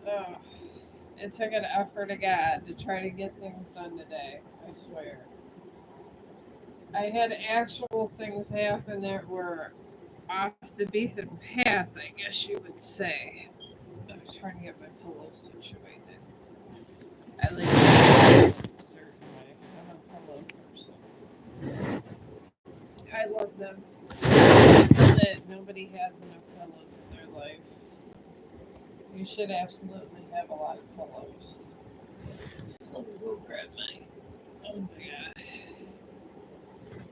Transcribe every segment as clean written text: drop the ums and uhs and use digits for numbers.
uh, it took an effort of God to try to get things done today. I swear. I had actual things happen that were off the beaten path, I guess you would say. I'm trying to get my pillow situated. I like to a certain way. I'm a pillow person. I love them. That nobody has enough pillows in their life. You should absolutely have a lot of pillows. Let me go grab my. Oh my god.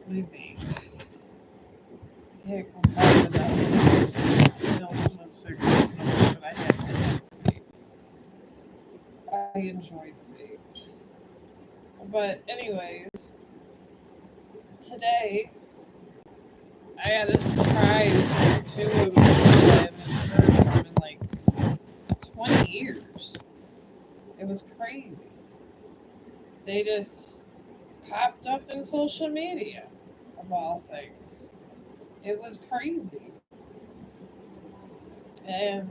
My vape. Okay, I'm talking about I don't smoke cigarettes no more, but I have to have a vape. I enjoy the vape. But anyways, today I had a surprise from two of them that I haven't heard from in like 20 years. It was crazy. They just popped up in social media, of all things. It was crazy. And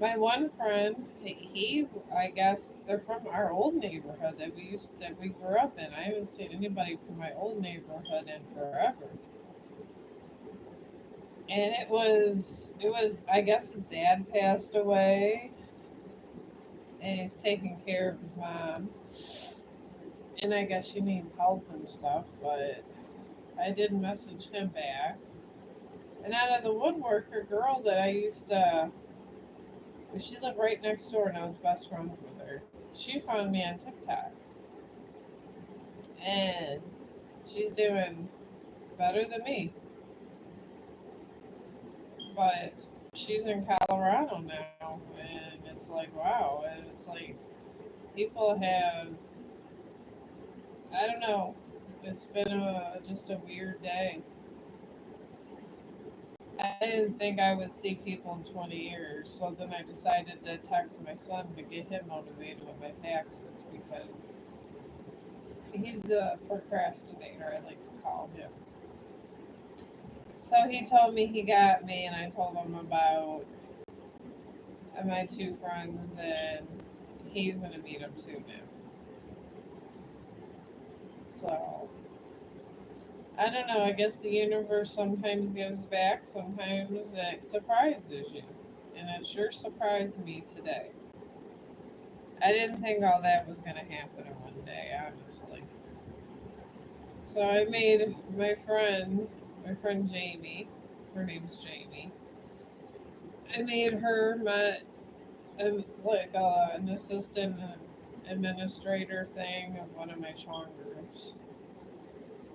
my one friend, I guess they're from our old neighborhood that we grew up in. I haven't seen anybody from my old neighborhood in forever. And it was I guess his dad passed away and he's taking care of his mom. And I guess she needs help and stuff, but I did message him back. And out of the woodwork, a girl that I used to, she lived right next door and I was best friends with her. She found me on TikTok. And she's doing better than me. But she's in Colorado now. And it's like, wow. And it's like, people have, I don't know, it's been just a weird day. I didn't think I would see people in 20 years, so then I decided to text my son to get him motivated with my taxes because he's the procrastinator, I like to call him. So he told me he got me, and I told him about my two friends, and he's going to meet them too now. So I don't know. I guess the universe sometimes gives back, sometimes it surprises you. And it sure surprised me today. I didn't think all that was going to happen in one day, honestly. So I made my friend Jamie, her name's Jamie. I made her an assistant administrator thing of one of my Chong groups.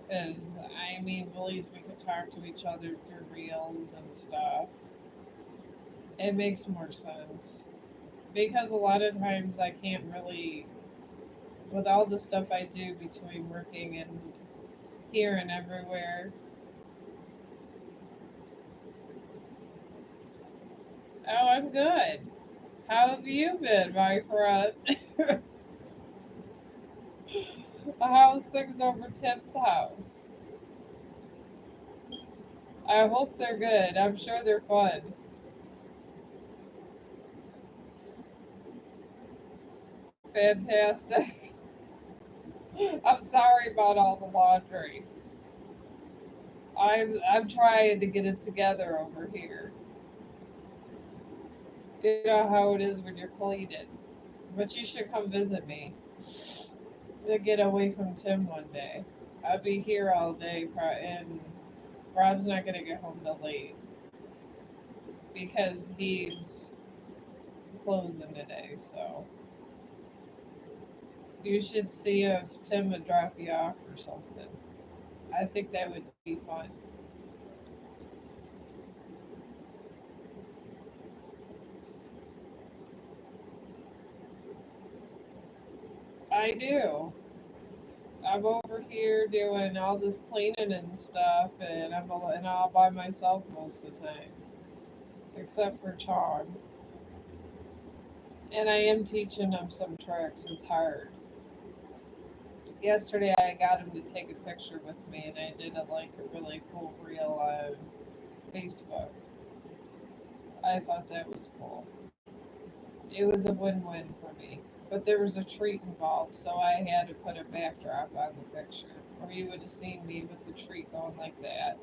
Because, I mean, believes we could talk to each other through reels and stuff. It makes more sense. Because a lot of times I can't really, with all the stuff I do between working and here and everywhere. Oh, I'm good. How have you been, my friend? How's things over Tim's house? I hope they're good. I'm sure they're fun. Fantastic. I'm sorry about all the laundry. I'm trying to get it together over here. You know how it is when you're cleaning. But you should come visit me to get away from Tim one day. I'll be here all day, and Rob's not gonna get home till late because he's closing today. So you should see if Tim would drop you off or something. I think that would be fun. I do. I'm over here doing all this cleaning and stuff, and and all by myself most of the time, except for Chong. And I am teaching him some tricks. It's hard. Yesterday, I got him to take a picture with me, and I did like a really cool reel on Facebook. I thought that was cool. it was a win-win for me. But there was a treat involved, so I had to put a backdrop on the picture, or you would have seen me with the treat going like that.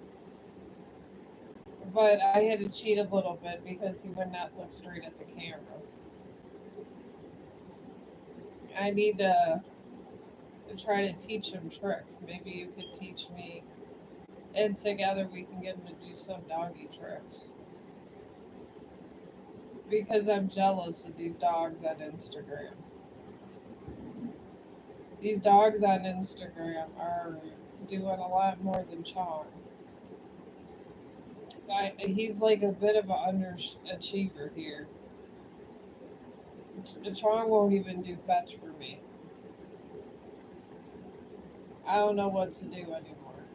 But I had to cheat a little bit because he would not look straight at the camera. I need to try to teach him tricks. Maybe you could teach me, and together we can get him to do some doggy tricks. Because I'm jealous of these dogs on Instagram. These dogs on Instagram are doing a lot more than Chong. He's like a bit of an underachiever here. Chong won't even do fetch for me. I don't know what to do anymore.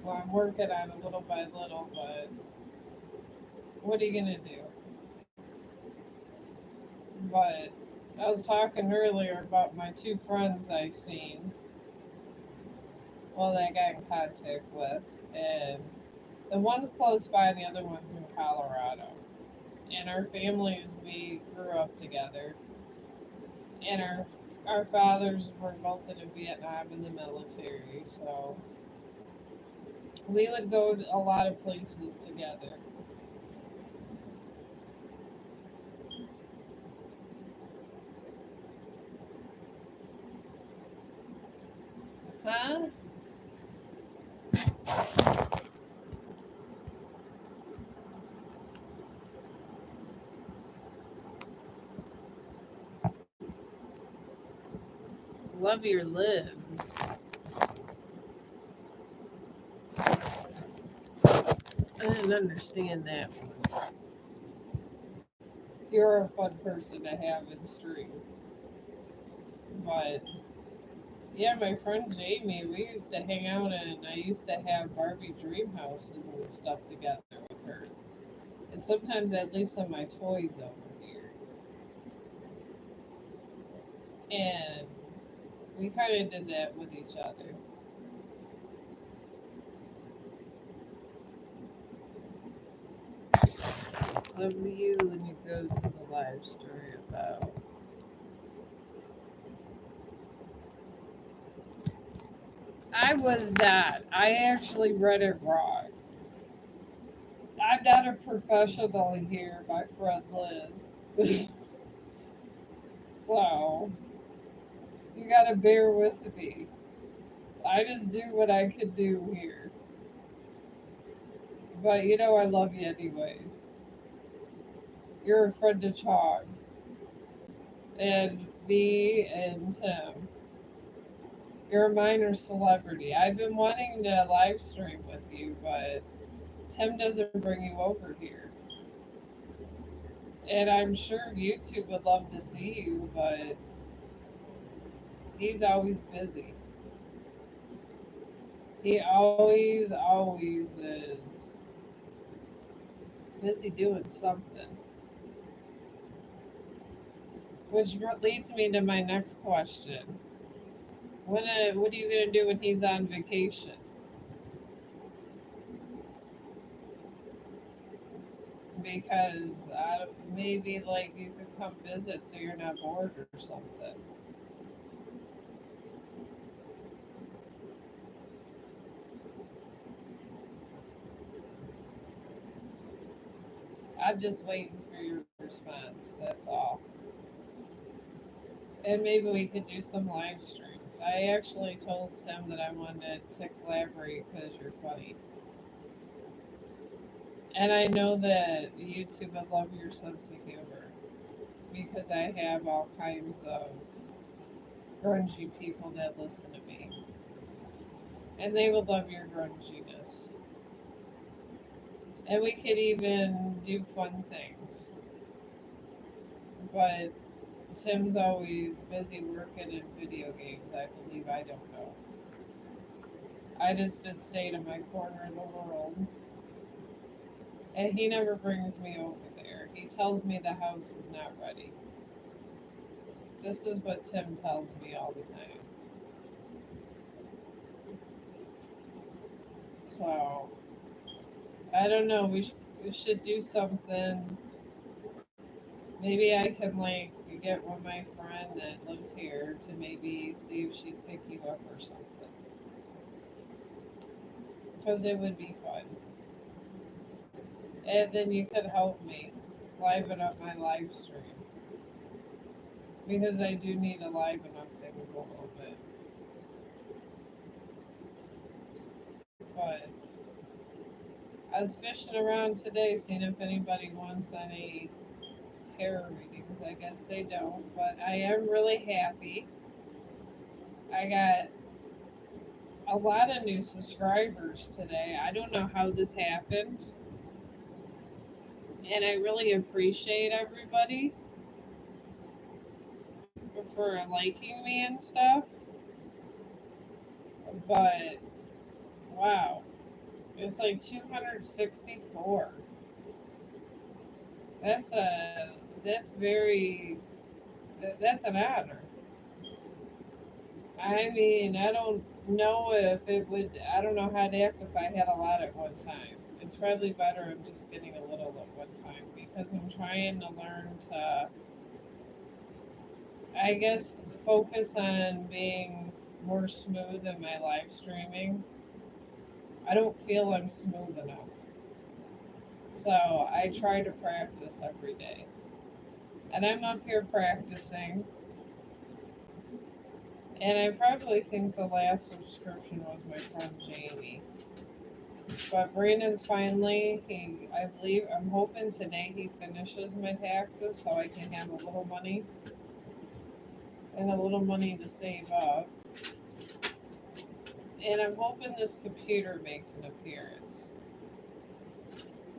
Well, I'm working on it little by little, but what are you gonna do? But I was talking earlier about my two friends I seen, well, that I got in contact with, and the one's close by and the other one's in Colorado. And our families, we grew up together, and our fathers were both in Vietnam in the military, so we would go to a lot of places together. Huh? Love your lives. I didn't understand that one. You're a fun person to have in stream. But yeah, my friend Jamie, we used to hang out and I used to have Barbie dream houses and stuff together with her. And sometimes I'd leave some of my toys over here. And we kind of did that with each other. What were you when you go to the live story about? I was not. I actually read it wrong. I'm not a professional here, my friend Liz. So you gotta bear with me. I just do what I can do here. But you know I love you anyways. You're a friend of Chong. And me and Tim. You're a minor celebrity. I've been wanting to live stream with you, but Tim doesn't bring you over here. And I'm sure YouTube would love to see you, but he's always busy. He always is busy doing something. Which leads me to my next question. What are you going to do when he's on vacation? Because maybe like you could come visit so you're not bored or something. I'm just waiting for your response. That's all. And maybe we could do some live streams. I actually told Tim that I wanted to collaborate because you're funny. And I know that YouTube would love your sense of humor because I have all kinds of grungy people that listen to me. And they would love your grunginess. And we could even do fun things. But Tim's always busy working in video games, I believe. I don't know. I just been staying in my corner of the world. And he never brings me over there. He tells me the house is not ready. This is what Tim tells me all the time. So, I don't know. We should do something Maybe I can like get one of my friend that lives here to maybe see if she'd pick you up or something. Because it would be fun. And then you could help me liven up my live stream. Because I do need to liven up things a little bit. But I was fishing around today seeing if anybody wants any tarot readings. I guess they don't. But I am really happy. I got a lot of new subscribers today. I don't know how this happened. And I really appreciate everybody for liking me and stuff. But wow, it's like 264. That's a that's very that's an honor. I mean, I don't know if it would. I don't know how to act if I had a lot at one time. It's probably better I'm just getting a little at one time because I'm trying to learn to, I guess, focus on being more smooth in my live streaming. I don't feel I'm smooth enough. So I try to practice every day. And I'm up here practicing. And I probably think the last subscription was my friend Jamie. But Brandon's finally, I believe, I'm hoping today he finishes my taxes so I can have a little money and a little money to save up. And I'm hoping this computer makes an appearance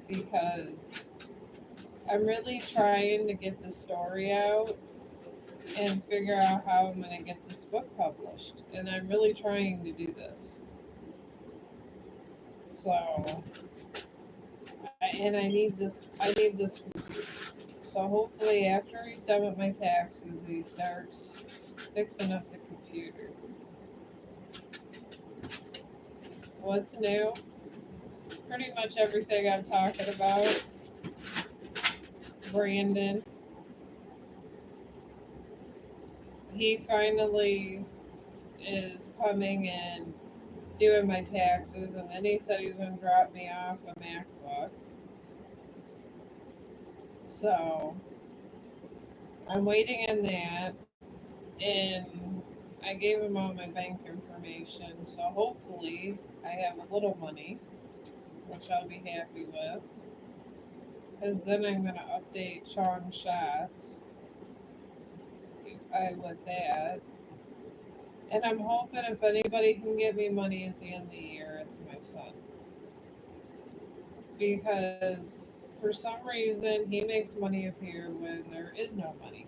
because I'm really trying to get the story out and figure out how I'm going to get this book published. And I'm really trying to do this. So, and I need this computer. So hopefully after he's done with my taxes, he starts fixing up the computer. What's new? Pretty much everything I'm talking about. Brandon, he finally is coming and doing my taxes, and then he said he's going to drop me off a MacBook. So I'm waiting on that, and I gave him all my bank information. So hopefully I have a little money, which I'll be happy with. Because then I'm going to update Chong shots with that. And I'm hoping if anybody can get me money at the end of the year, it's my son. Because for some reason, he makes money appear when there is no money.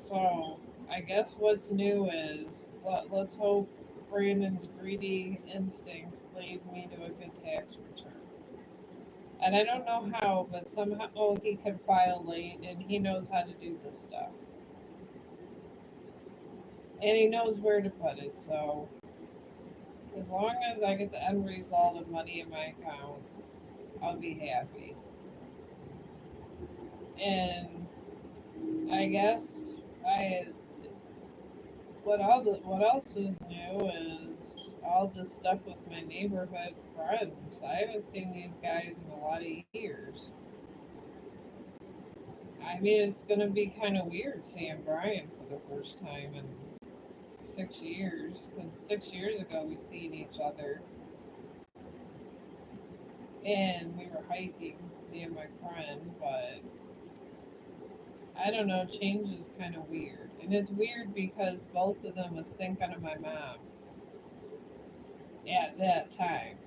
So I guess what's new is let's hope Brandon's greedy instincts lead me to a good tax return. And I don't know how, but somehow he can file late and he knows how to do this stuff. And he knows where to put it, so as long as I get the end result of money in my account, I'll be happy. And I guess I what else is new is all this stuff with my neighborhood friends. I haven't seen these guys in a lot of years. I mean, it's gonna be kind of weird seeing Brian for the first time in 6 years because 6 years ago we seen each other and we were hiking, me and my friend, but I don't know, change is kind of weird. And it's weird because both of them was thinking of my mom at that time.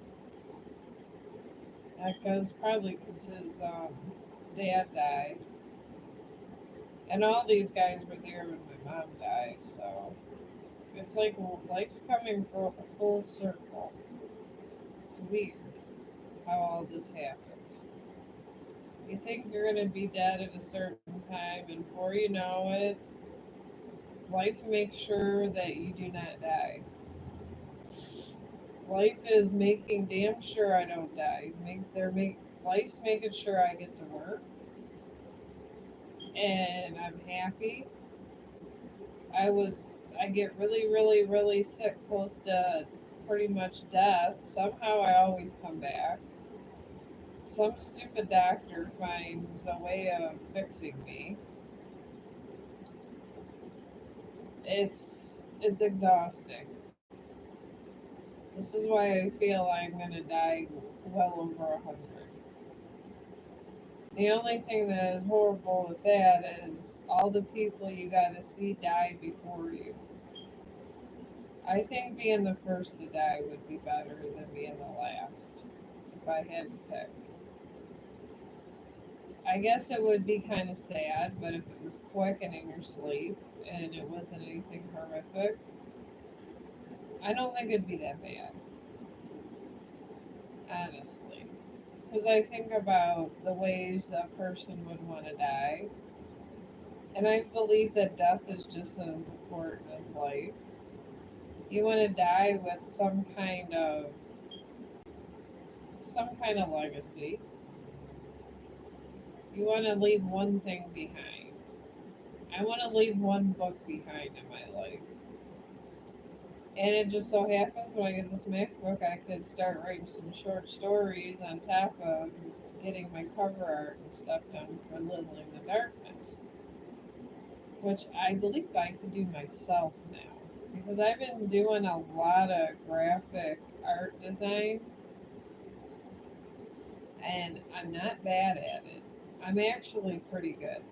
Because probably because his dad died. And all these guys were there when my mom died, so it's like life's coming full circle. It's weird how all this happens. You think you're going to be dead at a certain time, and before you know it, life makes sure that you do not die. Life is making damn sure I don't die. Life's making sure I get to work and I'm happy. I get really, really, really sick close to pretty much death. Somehow I always come back. Some stupid doctor finds a way of fixing me. It's exhausting. This is why I feel I'm gonna die well over 100. The only thing that is horrible with that is all the people you gotta see die before you. I think being the first to die would be better than being the last, if I had to pick. I guess it would be kind of sad, but if it was quick and in your sleep and it wasn't anything horrific, I don't think it'd be that bad, honestly. Because I think about the ways a person would want to die, and I believe that death is just as important as life. You want to die with some kind of legacy. You want to leave one thing behind. I want to leave one book behind in my life. And it just so happens when I get this MacBook, I could start writing some short stories on top of getting my cover art and stuff done for Little in the Darkness, which I believe I could do myself now. Because I've been doing a lot of graphic art design, and I'm not bad at it. I'm actually pretty good.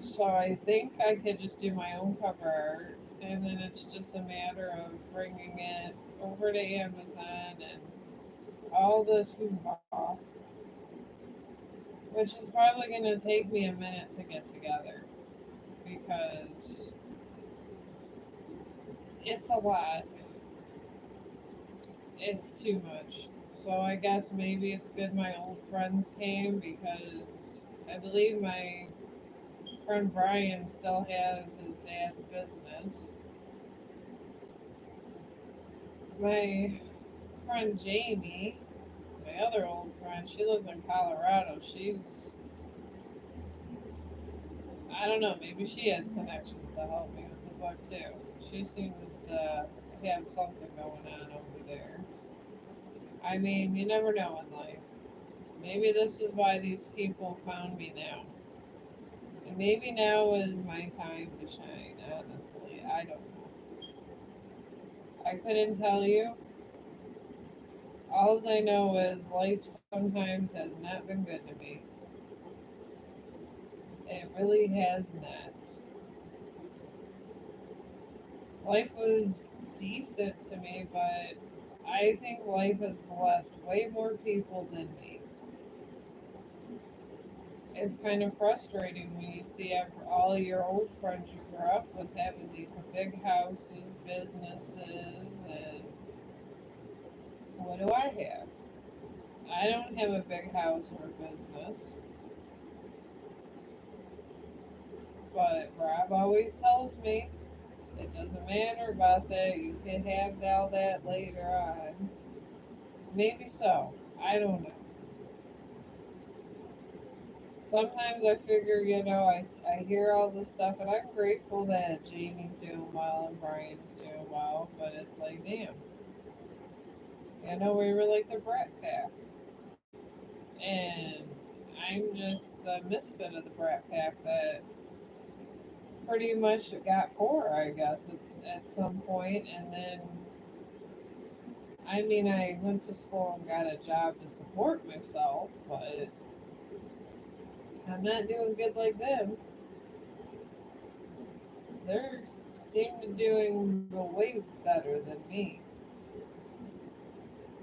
So I think I could just do my own cover art, and then it's just a matter of bringing it over to Amazon and all this hoopla, which is probably going to take me a minute to get together because it's a lot. It's too much. So I guess maybe it's good my old friends came because I believe my friend Brian still has his dad's business. My friend Jamie, my other old friend, she lives in Colorado. I don't know, maybe she has connections to help me with the book too. She seems to have something going on over there. I mean, you never know in life. Maybe this is why these people found me now. And maybe now is my time to shine, honestly. I don't know. I couldn't tell you. All I know is life sometimes has not been good to me. It really has not. Life was decent to me, but I think life has blessed way more people than me. It's kind of frustrating when you see all your old friends you grew up with having these big houses, businesses, and what do I have? I don't have a big house or a business, but Rob always tells me it doesn't matter about that. You can have all that later on. Maybe so. I don't know. Sometimes I figure, I hear all this stuff, and I'm grateful that Jamie's doing well and Brian's doing well, but it's like, damn, we were like the Brat Pack. And I'm just the misfit of the Brat Pack that pretty much got poor, I guess, it's at some point, and then, I mean, I went to school and got a job to support myself, but I'm not doing good like them. They're seem to doing way better than me.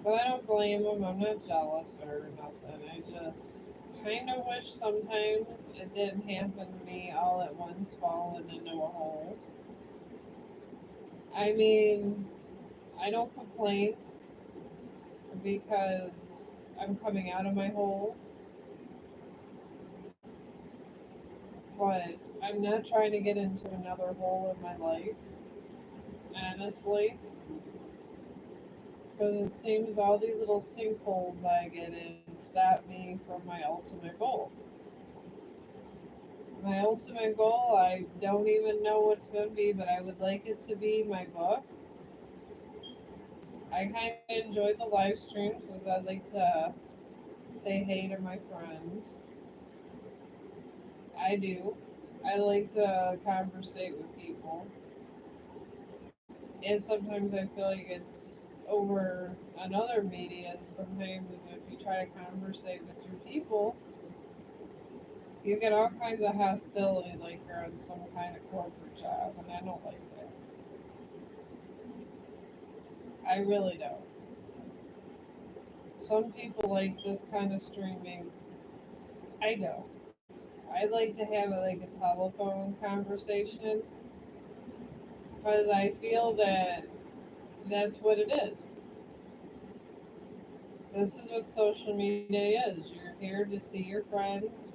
But I don't blame them. I'm not jealous or nothing. I just kind of wish sometimes it didn't happen to me all at once, falling into a hole. I mean, I don't complain because I'm coming out of my hole, but I'm not trying to get into another hole in my life, honestly, Because it seems all these little sinkholes I get in stop me from my ultimate goal. My ultimate goal, I don't even know what's going to be, but I would like it to be my book. I kind of enjoy the live streams as I like to say hey to my friends. I do. I like to conversate with people. And sometimes I feel like it's over another media. Sometimes if you try to conversate with your people, you get all kinds of hostility like you're on some kind of corporate job, and I don't like that. I really don't. Some people like this kind of streaming. I don't. I like to have it like a telephone conversation because I feel that that's what it is. This is what social media is. You're here to see your friends,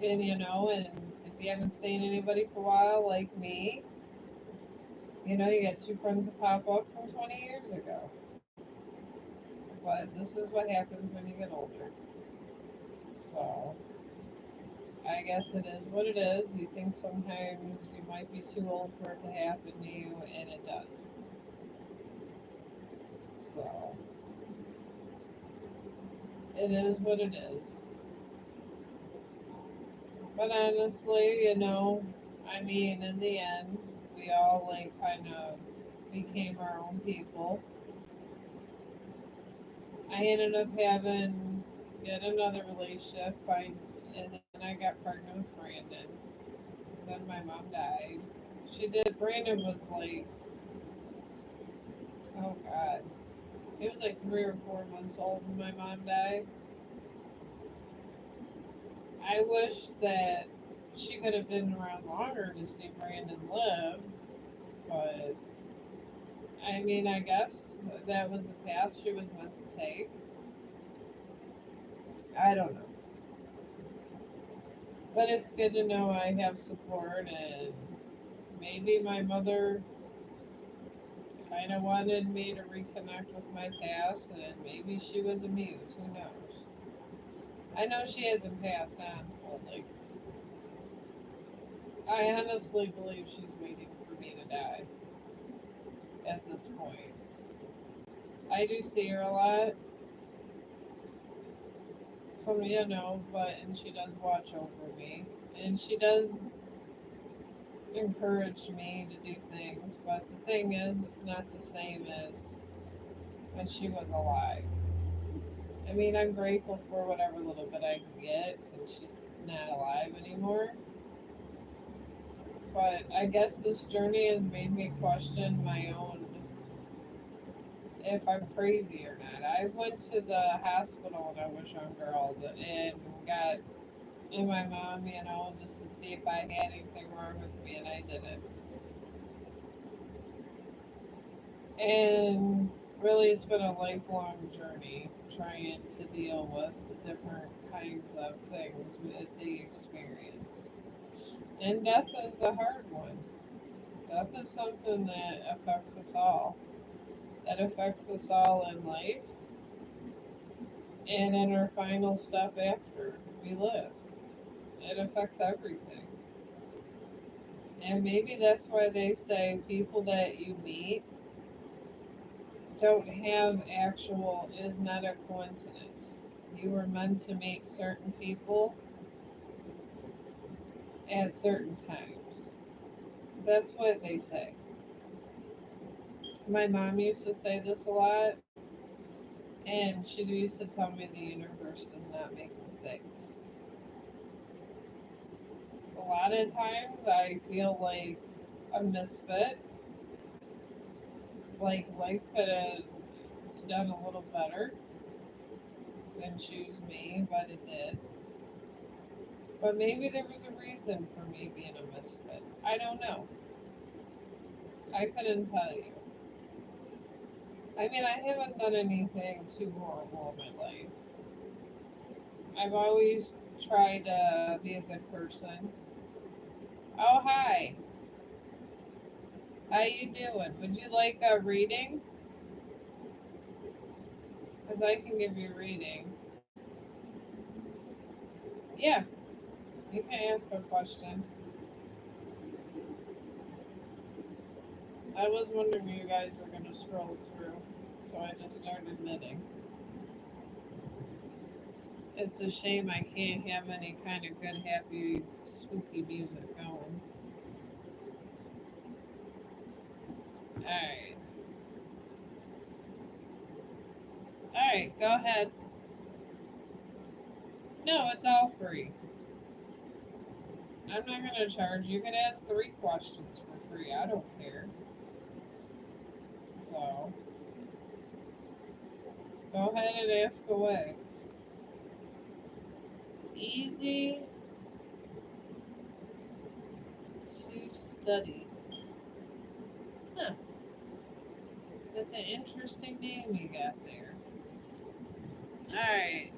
and if you haven't seen anybody for a while, like me, you got two friends that pop up from 20 years ago. But this is what happens when you get older. So I guess it is what it is. You think sometimes you might be too old for it to happen to you, and it does. So it is what it is. But honestly, I mean, in the end, we all like kind of became our own people. I ended up having yet another relationship, and then I got pregnant with Brandon. Then my mom died. She did. Brandon was like, oh God, he was like 3 or 4 months old when my mom died. I wish that she could have been around longer to see Brandon live, but I mean, I guess that was the path she was meant to take. I don't know. But it's good to know I have support, and maybe my mother kind of wanted me to reconnect with my past, and maybe she was amused. Who knows? I know she hasn't passed on fully. I honestly believe she's waiting for me to die at this point. I do see her a lot, some of you know, and she does watch over me. And she does encourage me to do things, but the thing is, it's not the same as when she was alive. I mean, I'm grateful for whatever little bit I can get since she's not alive anymore. But I guess this journey has made me question my own if I'm crazy or not. I went to the hospital when I was a young girl and got in my mom, just to see if I had anything wrong with me, and I didn't. And really, it's been a lifelong journey trying to deal with the different kinds of things with the experience. And death is a hard one. Death is something that affects us all. That affects us all in life and in our final step after we live. It affects everything. And maybe that's why they say people that you meet don't have actual, is not a coincidence. You were meant to meet certain people at certain times. That's what they say. My mom used to say this a lot, and she used to tell me the universe does not make mistakes. A lot of times I feel like a misfit, like life could have done a little better than choose me, but it did. But maybe there was a reason for me being a misfit. I don't know. I couldn't tell you. I mean, I haven't done anything too horrible in my life. I've always tried to be a good person. Oh, hi. How you doing? Would you like a reading? because I can give you a reading. Yeah, you can ask a question. I was wondering you guys were going to scroll through, so I just started knitting. It's a shame I can't have any kind of good, happy, spooky music going. Alright. Alright, go ahead. No, it's all free. I'm not going to charge. You can ask 3 questions for free. I don't care. So, go ahead and ask away. Easy to study. Huh. That's an interesting name you got there. Alright.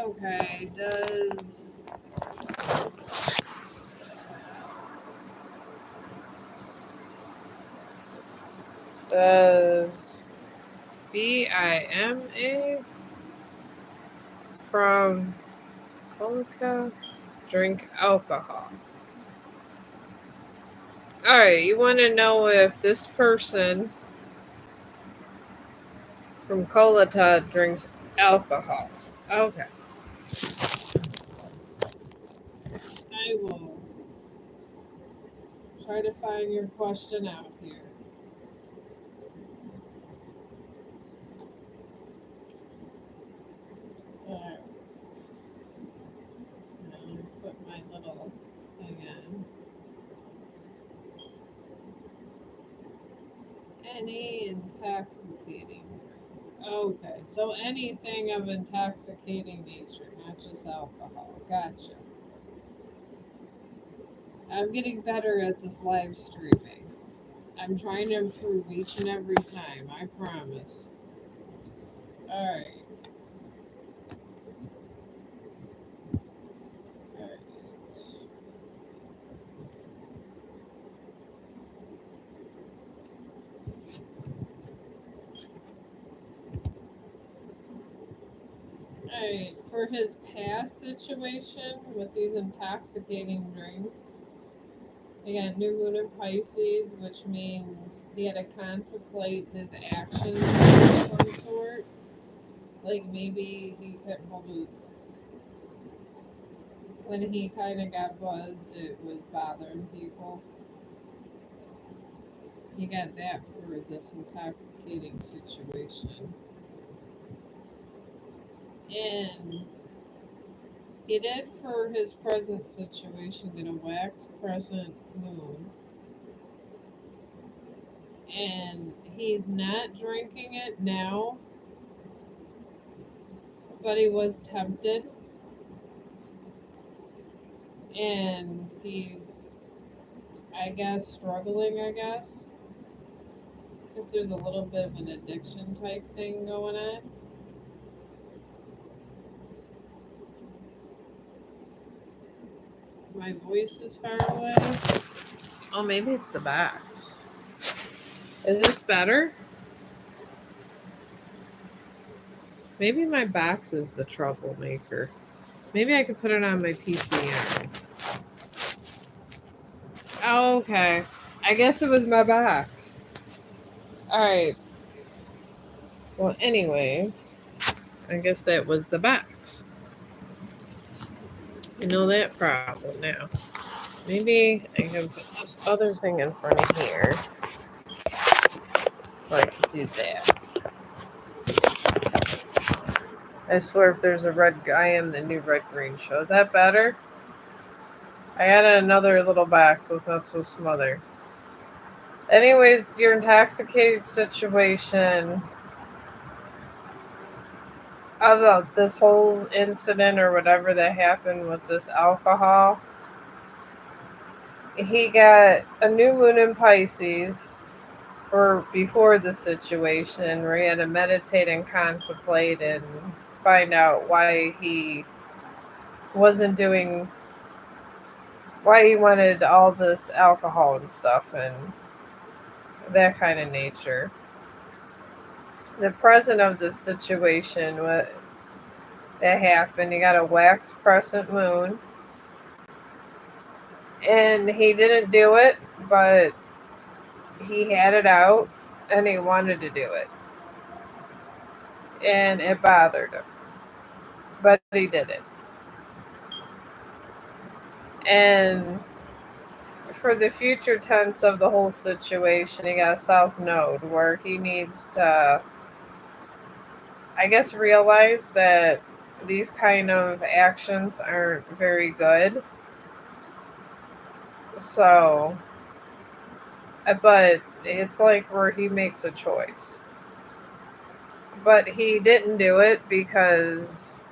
Okay, does BIMA from Kolka drink alcohol? Alright, you want to know if this person from Kolata drinks alcohol. Okay. I will try to find your question out here. Alright. Let me put my little thing in. Any intoxicating. Okay, so anything of intoxicating nature, not just alcohol. Gotcha. I'm getting better at this live streaming. I'm trying to improve each and every time, I promise. Alright. Alright. Alright, for his past situation with these intoxicating drinks, he got New Moon in Pisces, which means he had to contemplate his actions of some sort. Like maybe he couldn't hold his. When he kind of got buzzed, it was bothering people. He got that for this intoxicating situation. And he did for his present situation get a wax crescent moon. And he's not drinking it now, but he was tempted. And he's, I guess, struggling, I guess. Because there's a little bit of an addiction type thing going on. My voice is far away. Oh, maybe it's the back. Is this better? Maybe my box is the troublemaker. Maybe I could put it on my PCM. Oh, okay. I guess it was my box. Alright. Well, anyways, I guess that was the box. I know that problem now. Maybe I can put this other thing in front of here. So I can do that. I swear if there's a red guy in the new red green show. Is that better? I added another little box so it's not so smothered. Anyways, your intoxicated situation of this whole incident or whatever that happened with this alcohol, he got a new moon in Pisces for before the situation where he had to meditate and contemplate and find out why he wasn't doing why he wanted all this alcohol and stuff and that kind of nature. The present of the situation, what that happened, he got a wax crescent moon, and he didn't do it, but he had it out, and he wanted to do it, and it bothered him, but he did it. And for the future tense of the whole situation, he got a south node where he needs to, I guess, realize that these kind of actions aren't very good. So, but it's like where he makes a choice. But he didn't do it because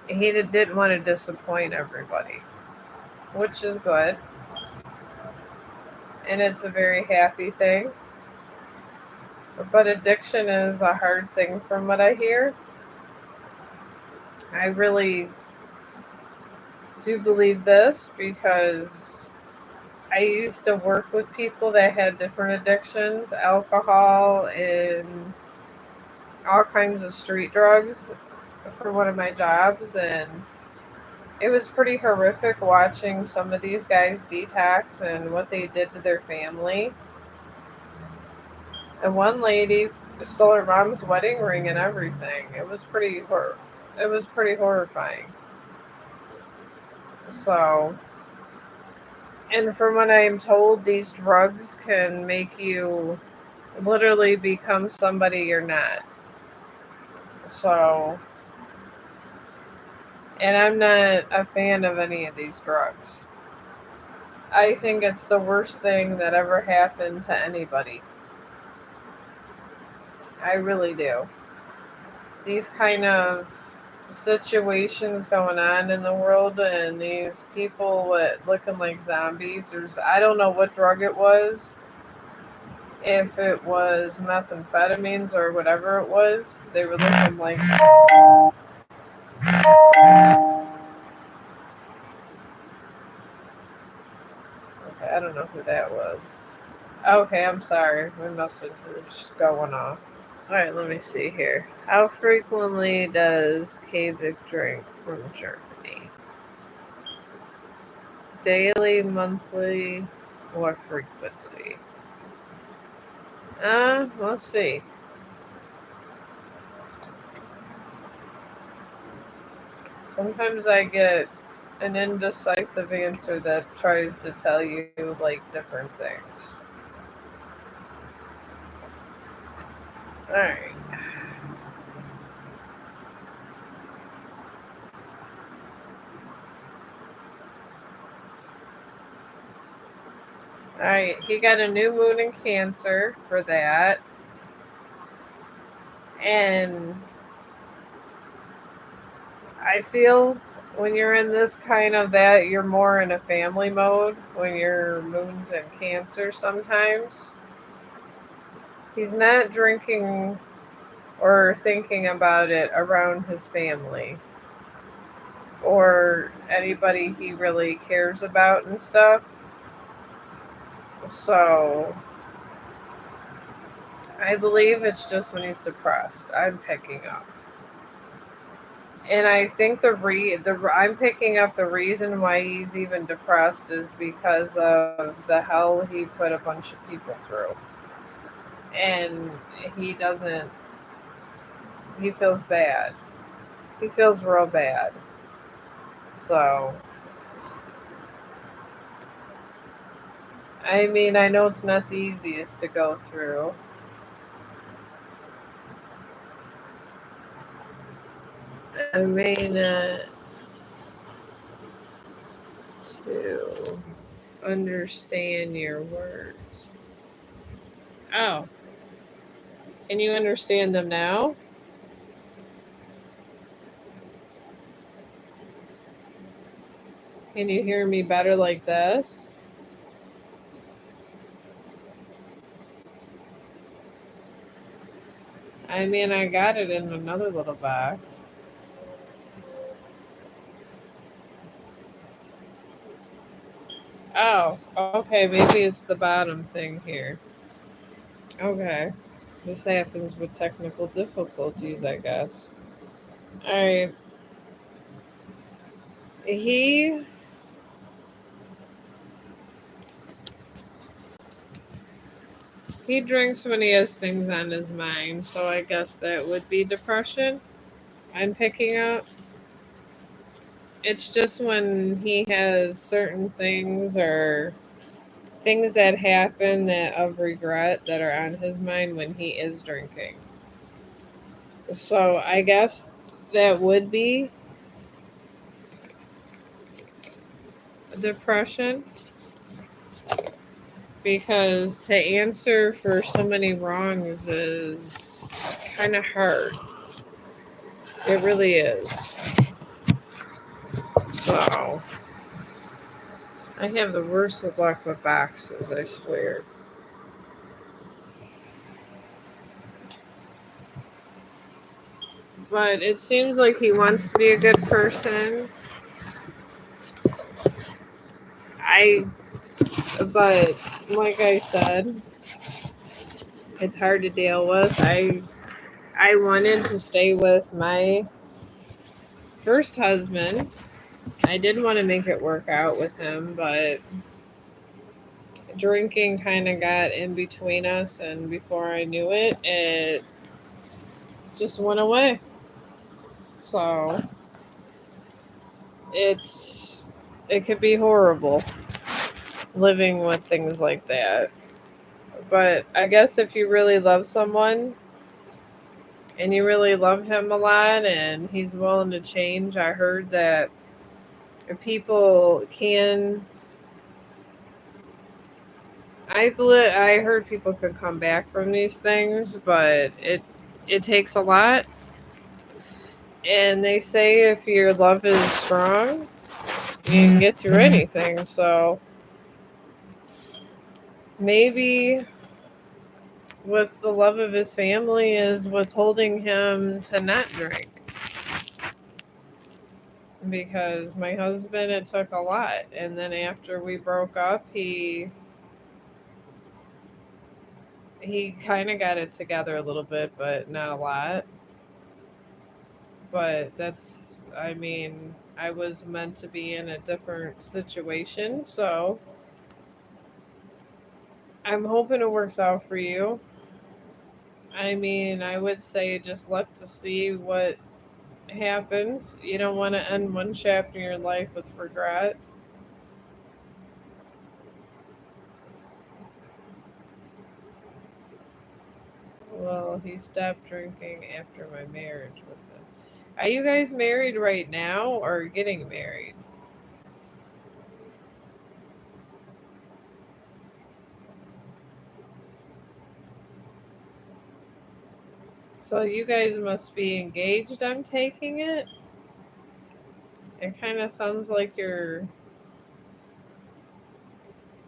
he didn't want to disappoint everybody, which is good. And it's a very happy thing. But addiction is a hard thing from what I hear. I really do believe this because I used to work with people that had different addictions, alcohol and all kinds of street drugs for one of my jobs, and it was pretty horrific watching some of these guys detox and what they did to their family. And one lady stole her mom's wedding ring and everything. It was pretty horrifying. So, and from what I'm told, these drugs can make you literally become somebody you're not. So, and I'm not a fan of any of these drugs. I think it's the worst thing that ever happened to anybody. I really do. These kind of situations going on in the world and these people looking like zombies. I don't know what drug it was, if it was methamphetamines or whatever it was. They were looking like. Okay, I don't know who that was. Okay, I'm sorry. My messenger's going off. Alright, let me see here. How frequently does Kavik drink from Germany? Daily, monthly, or frequency? Let's see. Sometimes I get an indecisive answer that tries to tell you like different things. Alright. Alright, he got a new moon in Cancer for that. And I feel when you're in this kind of that, you're more in a family mode when your moon's in Cancer sometimes. He's not drinking or thinking about it around his family or anybody he really cares about and stuff. So I believe it's just when he's depressed. I'm picking up. And I think I'm picking up the reason why he's even depressed is because of the hell he put a bunch of people through. And he doesn't, he feels bad. He feels real bad. So, I mean, I know it's not the easiest to go through. I may not to understand your words. Oh, can you understand them now? Can you hear me better like this? I mean, I got it in another little box. Oh, okay. Maybe it's the bottom thing here. Okay. This happens with technical difficulties, I guess. Alright. He he drinks when he has things on his mind, so I guess that would be depression. I'm picking up. It's just when he has certain things or things that happen that of regret that are on his mind when he is drinking. So I guess that would be depression because to answer for so many wrongs is kind of hard. It really is. So I have the worst of luck with boxes, I swear. But it seems like he wants to be a good person. I, but like I said, it's hard to deal with. I wanted to stay with my first husband. I did want to make it work out with him, but drinking kind of got in between us, and before I knew it, it just went away. So it's it could be horrible living with things like that. But I guess if you really love someone and you really love him a lot and he's willing to change, I heard that people can I heard people could come back from these things, but it takes a lot. And they say if your love is strong, you can get through anything. So maybe with the love of his family is what's holding him to not drink. Because my husband, it took a lot, and then after we broke up, he kind of got it together a little bit, but not a lot. But that's, I mean, I was meant to be in a different situation, so I'm hoping it works out for you. I mean, I would say just look to see what happens. You don't want to end one chapter in your life with regret. Well, he stopped drinking after my marriage with him. Are you guys married right now or getting married? So you guys must be engaged, I'm taking it. It kind of sounds like you're.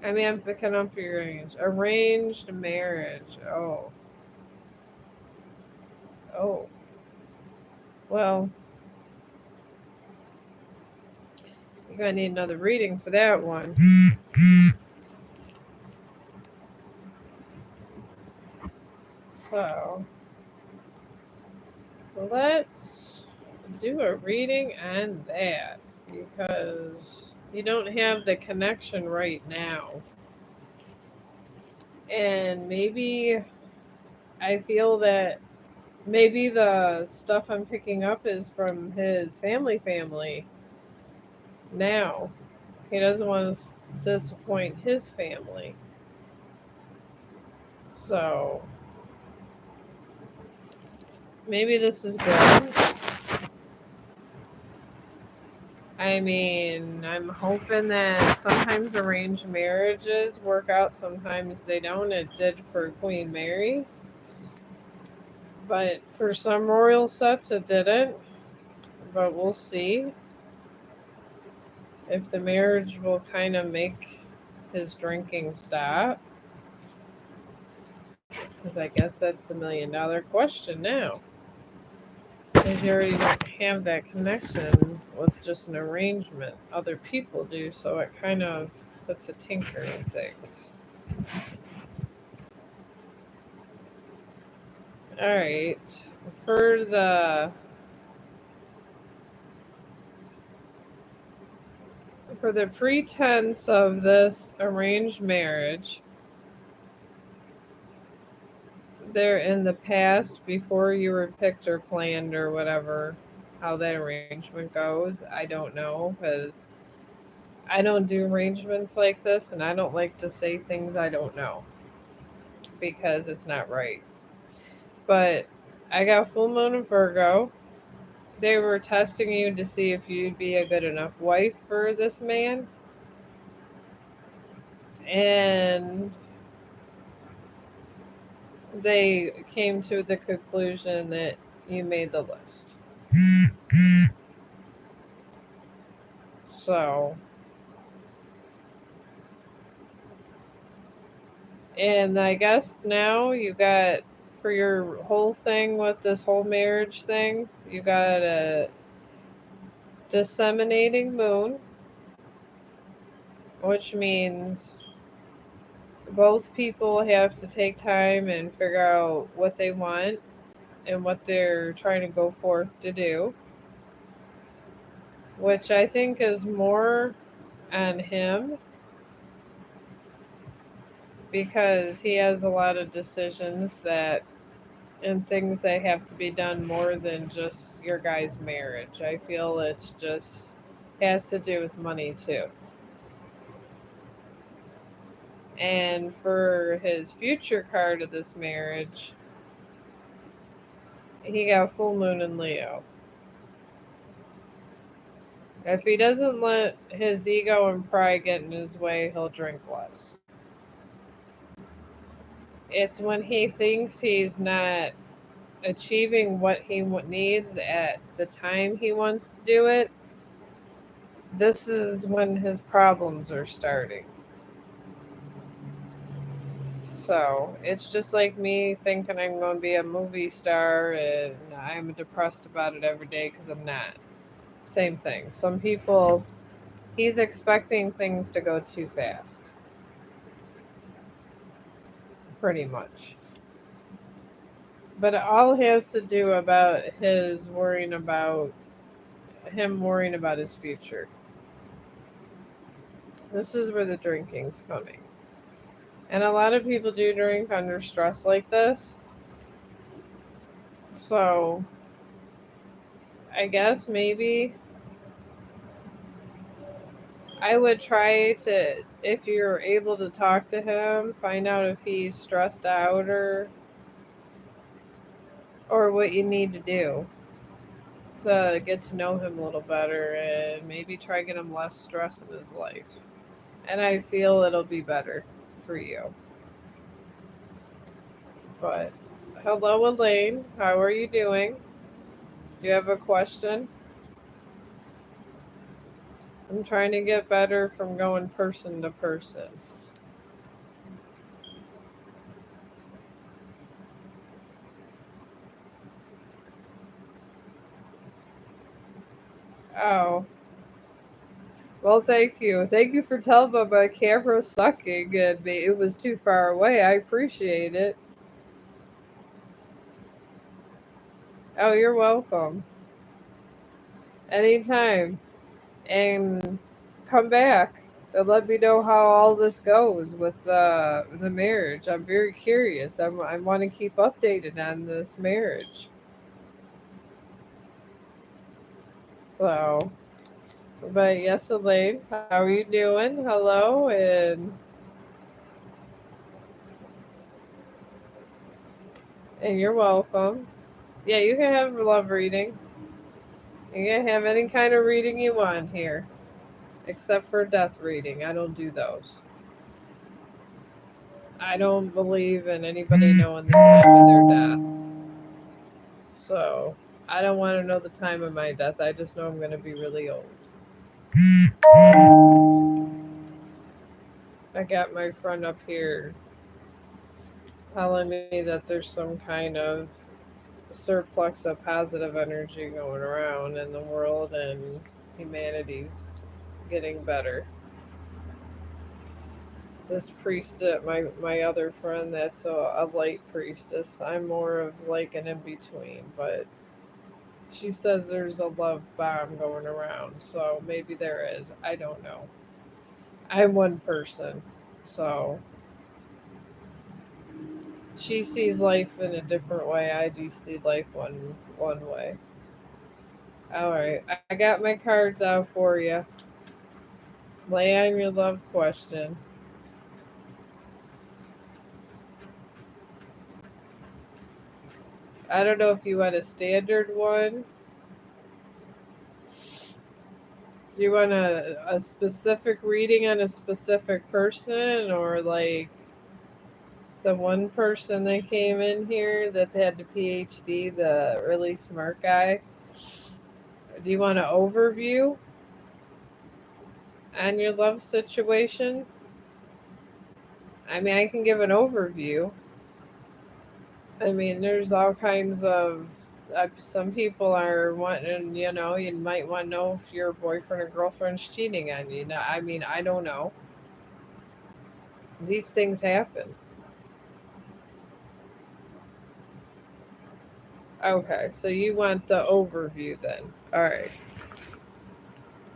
I mean, I'm picking up your arranged marriage. Oh, oh. Well, you're gonna need another reading for that one. So let's do a reading on that because you don't have the connection right now. And maybe I feel that maybe the stuff I'm picking up is from his family now. He doesn't want to disappoint his family. So maybe this is good. I mean, I'm hoping that sometimes arranged marriages work out, sometimes they don't. It did for Queen Mary. But for some royal sets, it didn't. But we'll see if the marriage will kind of make his drinking stop. Because I guess that's the $1,000,000 question now. Because you already don't have that connection with just an arrangement. Other people do, so it kind of That's a tinker in things. All right. For the pretense of this arranged marriage, there in the past, before you were picked or planned or whatever, how that arrangement goes, I don't know because I don't do arrangements like this, and I don't like to say things I don't know because it's not right. But I got full moon in Virgo. They were testing you to see if you'd be a good enough wife for this man, and they came to the conclusion that you made the list. So, and I guess now you got, for your whole thing with this whole marriage thing, you got a disseminating moon, which means both people have to take time and figure out what they want and what they're trying to go forth to do, which I think is more on him because he has a lot of decisions that and things that have to be done more than just your guys' marriage. I feel it's just has to do with money too. And for his future card of this marriage, he got full moon in Leo. If he doesn't let his ego and pride get in his way, he'll drink less. It's when he thinks he's not achieving what he needs at the time he wants to do it, this is when his problems are starting. So it's just like me thinking I'm going to be a movie star and I'm depressed about it every day because I'm not. Same thing. Some people, he's expecting things to go too fast. Pretty much. But it all has to do about him worrying about his future. This is where the drinking's coming. And a lot of people do drink under stress like this. So I guess maybe I would try to, if you're able to talk to him, find out if he's stressed out or what you need to do to get to know him a little better and maybe try to get him less stress in his life. And I feel it'll be better for you. But hello, Elaine. How are you doing? Do you have a question? I'm trying to get better from going person to person. Oh, well, thank you. Thank you for telling me my camera sucking and it was too far away. I appreciate it. Oh, you're welcome. Anytime. And come back and let me know how all this goes with the marriage. I'm very curious. I want to keep updated on this marriage. So, but yes, Elaine, how are you doing? Hello, and you're welcome. Yeah, you can have a love reading. You can have any kind of reading you want here, except for death reading. I don't do those. I don't believe in anybody knowing the time of their death. So I don't want to know the time of my death. I just know I'm going to be really old. I got my friend up here telling me that there's some kind of surplus of positive energy going around in the world and humanity's getting better. this priestess, my other friend, that's a light priestess. I'm more of like an in between, but she says there's a love bomb going around, so maybe there is. I don't know. I'm one person, so she sees life in a different way. I do see life one way. All right, I got my cards out for you. Lay on your love question. I don't know if you want a standard one. Do you want a specific reading on a specific person, or like the one person that came in here that had the PhD, the really smart guy? Do you want an overview on your love situation? I mean, I can give an overview. I mean, there's all kinds of. Some people are wanting, you might want to know if your boyfriend or girlfriend's cheating on you. Now, I mean, I don't know. These things happen. Okay, so you want the overview then. All right.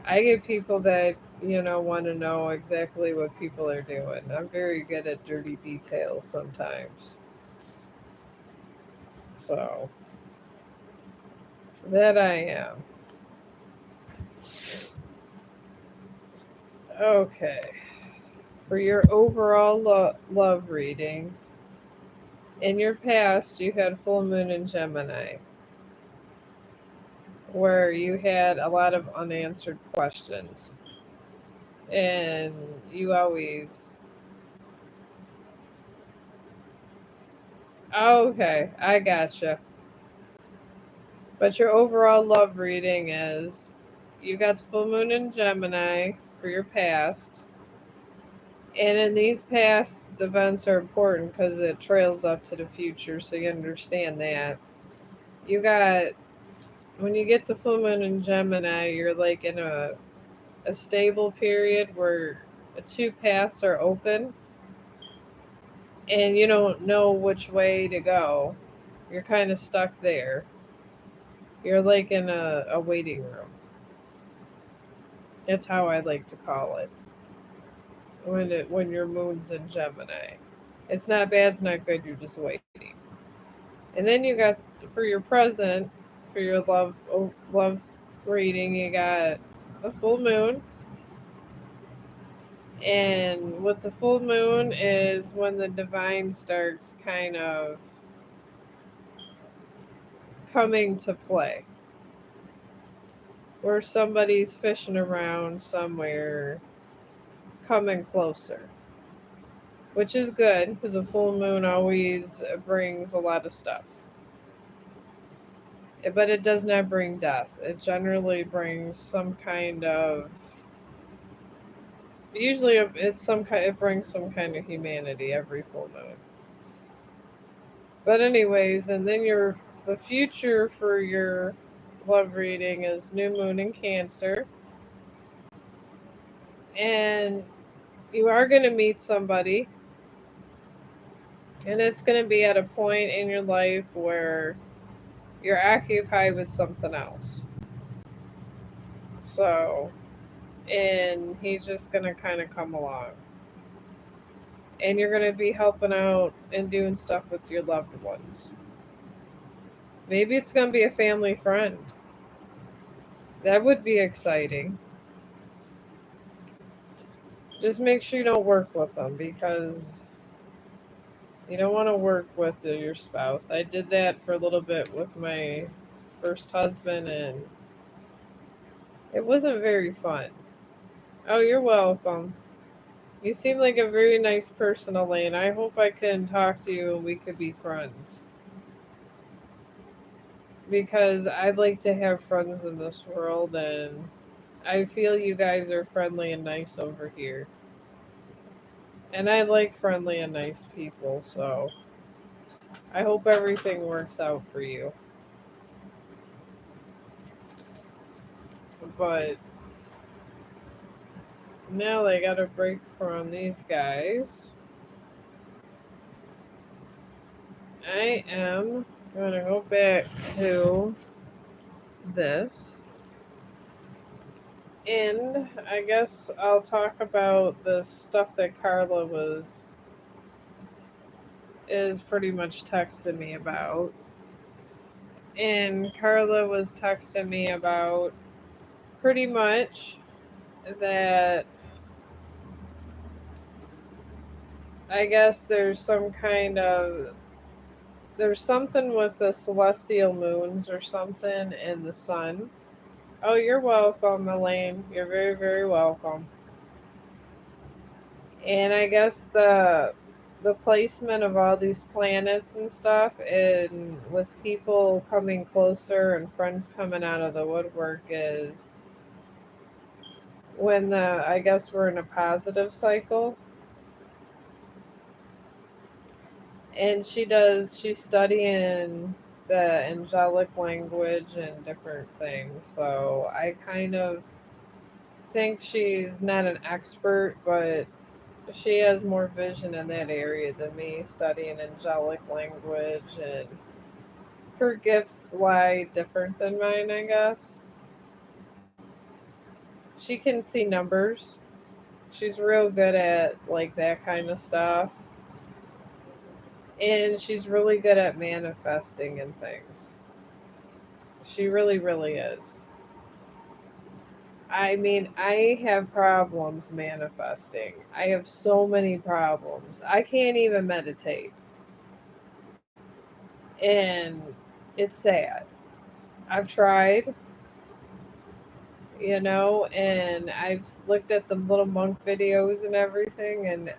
I get people that, want to know exactly what people are doing. I'm very good at dirty details sometimes. So, that I am. Okay. For your overall love reading, in your past, you had full moon in Gemini, where you had a lot of unanswered questions. And you always. Okay, I gotcha. But your overall love reading is you got the full moon in Gemini for your past. And in these past events are important because it trails up to the future, so you understand that. You got, when you get to full moon in Gemini, you're like in a stable period where the two paths are open and you don't know which way to go. You're kind of stuck there. You're like in a waiting room. That's how I like to call it. When your moon's in Gemini, it's not bad, it's not good. You're just waiting. And then you got for your present, for your love reading, you got the full moon. And with the full moon is when the divine starts kind of coming to play, where somebody's fishing around somewhere, coming closer, which is good because a full moon always brings a lot of stuff. But it does not bring death. It generally brings some kind of. Usually, it's some kind. It brings some kind of humanity every full moon. But anyways, and then the future for your love reading is new moon in Cancer, and you are going to meet somebody, and it's going to be at a point in your life where you're occupied with something else. So, and he's just going to kind of come along. And you're going to be helping out and doing stuff with your loved ones. Maybe it's going to be a family friend. That would be exciting. Just make sure you don't work with them because you don't want to work with your spouse. I did that for a little bit with my first husband, and it wasn't very fun. Oh, you're welcome. You seem like a very nice person, Elaine. I hope I can talk to you and we could be friends. Because I'd like to have friends in this world, and I feel you guys are friendly and nice over here. And I like friendly and nice people, so I hope everything works out for you. But Now I got a break from these guys. I am going to go back to this. And I guess I'll talk about the stuff that Carla is pretty much texting me about. And Carla was texting me about pretty much that I guess there's something with the celestial moons or something and the sun. Oh, you're welcome, Elaine. You're very, very welcome. And I guess the placement of all these planets and stuff, and with people coming closer and friends coming out of the woodwork, is when I guess we're in a positive cycle. And she's studying the angelic language and different things. So I kind of think she's not an expert, but she has more vision in that area than me, studying angelic language, and her gifts lie different than mine, I guess. She can see numbers. She's real good at like that kind of stuff. And she's really good at manifesting and things. She really, really is. I mean, I have problems manifesting. I have so many problems. I can't even meditate. And it's sad. I've tried, and I've looked at the little monk videos and everything, and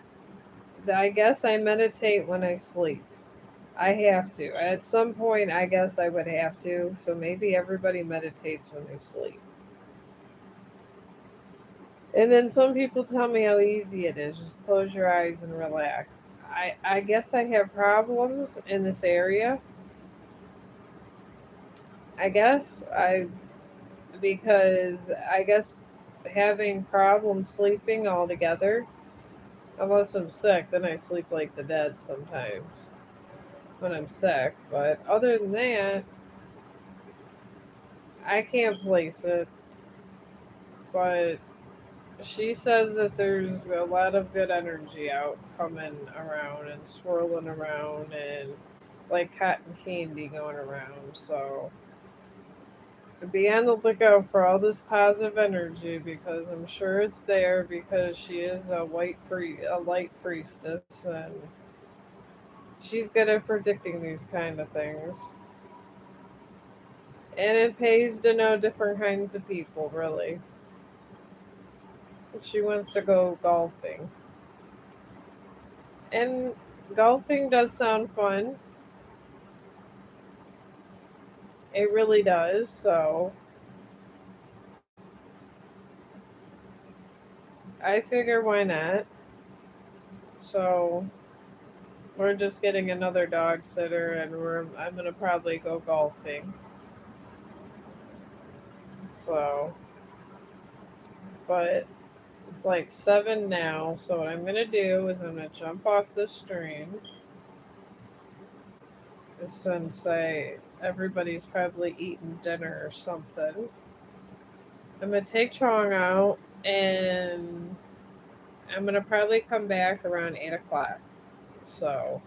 I guess I meditate when I sleep. I have to. At some point, I guess I would have to. So maybe everybody meditates when they sleep. And then some people tell me how easy it is. Just close your eyes and relax. I guess I have problems in this area. I guess I because I guess having problems sleeping altogether. Unless I'm sick, then I sleep like the dead sometimes when I'm sick. But other than that, I can't place it. But she says that there's a lot of good energy out coming around and swirling around and like cotton candy going around. So be on the lookout for all this positive energy because I'm sure it's there because she is a light priestess, and she's good at predicting these kind of things. And it pays to know different kinds of people, really. She wants to go golfing. And golfing does sound fun. It really does. So I figure why not? So we're just getting another dog sitter, and I'm gonna probably go golfing. So, but it's like 7 now. So what I'm gonna do is I'm gonna jump off the stream since everybody's probably eating dinner or something. I'm gonna take Chong out, and I'm gonna probably come back around 8 o'clock. So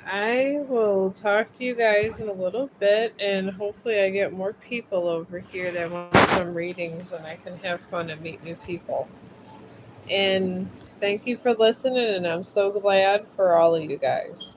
I will talk to you guys in a little bit, and hopefully I get more people over here that want some readings, and I can have fun and meet new people. And thank you for listening, and I'm so glad for all of you guys.